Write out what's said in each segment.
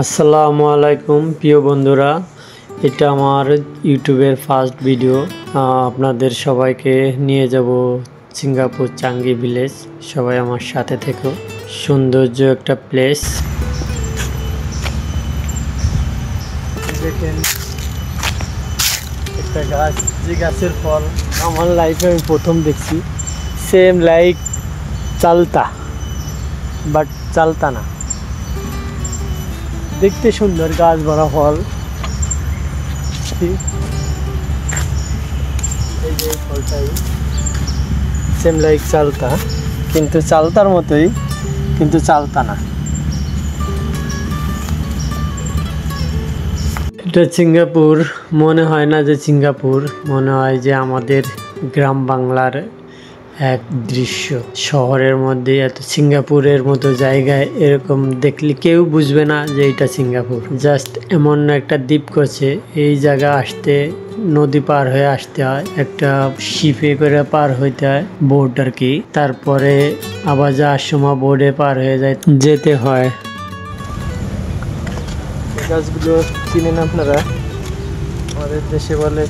আসসালামু আলাইকুম প্রিয় বন্ধুরা, এটা আমার ইউটিউবের ফার্স্ট ভিডিও। আপনাদের সবাইকে নিয়ে যাব সিঙ্গাপুর চাঙ্গি ভিলেজ। সবাই আমার সাথে থেকো। সৌন্দর্য একটা প্লেস। দেখেন একটা গাছ, যে গাছের ফল আমার লাইফে আমি প্রথম দেখছি। সেম লাইক চালতা, বাট চালতা না। দেখতে সুন্দর, গাছ ভরা ফল। এই যে ফলটাই সেম লাইক চালতা, কিন্তু চালতার মতোই, কিন্তু চালতা না। এটা সিঙ্গাপুর মনে হয় না যে সিঙ্গাপুর, মনে হয় যে আমাদের গ্রাম বাংলার এক দৃশ্য। শহরের মধ্যে এত সিঙ্গাপুরের মতো জায়গায় এরকম দেখলে কেউ বুঝবে না যে এটা সিঙ্গাপুর। জাস্ট এমন একটা দ্বীপ করছে, এই জায়গা আসতে নদী পার হয়ে আসতে হয়, একটা শিপে করে পার হইতে হয়, বোট আর কি। তারপরে আবার যাওয়ার সময় বোর্ডে পার হয়ে যেতে হয়। গাছগুলো চিনেন আপনারা, আমাদের দেশে বলে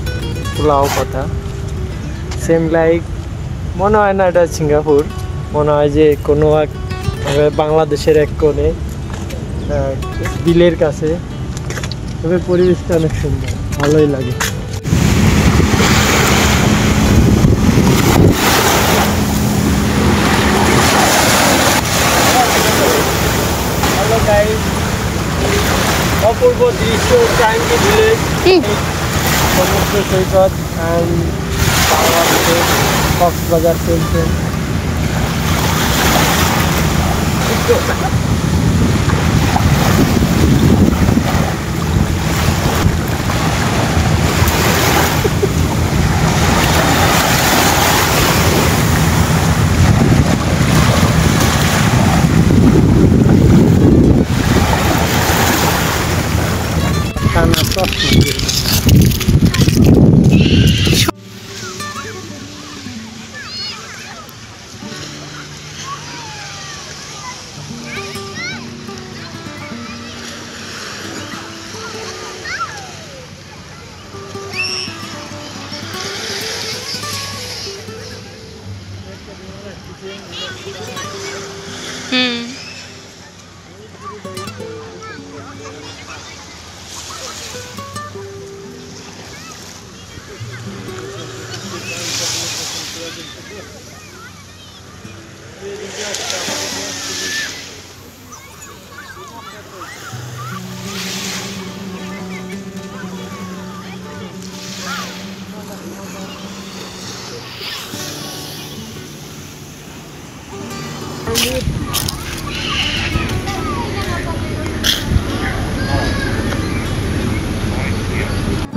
পোলাও পাতা। সেম লাইক, মনে হয় না এটা সিঙ্গাপুর, মনে হয় যে কোনো এক বাংলাদেশের এক কোণে বিলের কাছে। তবে পরিবেশটা অনেক সুন্দর, ভালোই লাগে। হ্যালো গাইস, অপূর্ব দৃশ্য চাঙ্গি ভিলেজ, সমুদ্র সৈকত অ্যান্ড বাংলাদেশে কক্সবাজার চলছে।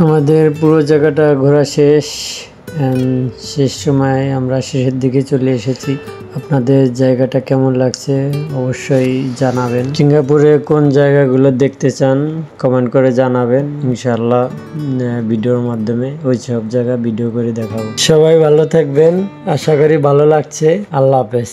আমাদের পুরো জায়গাটা ঘোরা শেষ। শেষ সময় আমরা শেষের দিকে চলে এসেছি। আপনাদের জায়গাটা কেমন লাগছে অবশ্যই জানাবেন। সিঙ্গাপুরে কোন জায়গাগুলো দেখতে চান কমেন্ট করে জানাবেন, ইনশাআল্লাহ ভিডিওর মাধ্যমে ওই সব জায়গা ভিডিও করে দেখাবো। সবাই ভালো থাকবেন, আশা করি ভালো লাগছে। আল্লাহ হাফেজ।